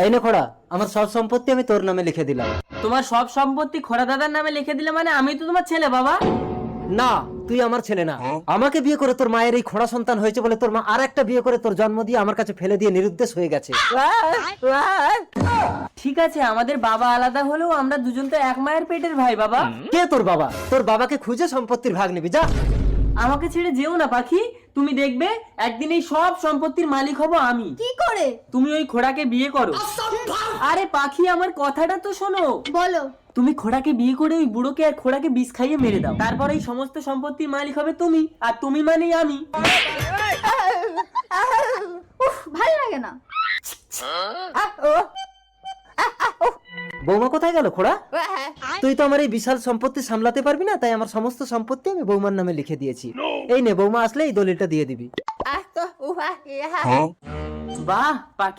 এই নে খোড়া, আমার সব সম্পত্তি আমি তোর নামে লিখে দিলাম। তোমার সব সম্পত্তি খোড়া দাদার নামে লিখে দিলে মানে আমি তো তোমার ছেলে বাবা। না, তুই আমার ছেলে না। আমাকে বিয়ে করে তোর মায়ের এই খোড়া সন্তান হয়েছে বলে তোর মা আর একটা বিয়ে করে তোর জন্ম দিয়ে আমার কাছে ফেলে দিয়ে নিরুদ্দেশ হয়ে গেছে। ঠিক আছে, আমাদের বাবা আলাদা হলেও আমরা দুজন তো এক মায়ের পেটের ভাই বাবা। কে তোর বাবা? তোর বাবাকে খুঁজে সম্পত্তির ভাগ নিবি, যা। আমাকে ছেড়ে যেও না পাখি, তুমি দেখবে একদিন এই সব সম্পত্তির মালিক হব আমি। কি করে? তুমি ওই খোড়াকে বিয়ে করো। আরে পাখি, আমার কথাটা তো শোনো। বলো। তুমি খোড়াকে বিয়ে করে ওই বুড়োকে আর খোড়াকে বিষ খাইয়ে মেরে দাও, তারপর এই সমস্ত সম্পত্তির মালিক হবে তুমি, আর তুমি মানেই আমি। উফ, ভালো লাগে না। বৌমা কোথায় গেল খোড়া? তুই তো আমার এই বিশাল সম্পত্তি সামলাতে পারবি না, তাই আমার সমস্ত সম্পত্তি আমি বৌমার নামে লিখে দিয়েছি। এই নে, বৌমা আসলে এই দলিলটা দিয়ে দিবি। বাহ পাখি।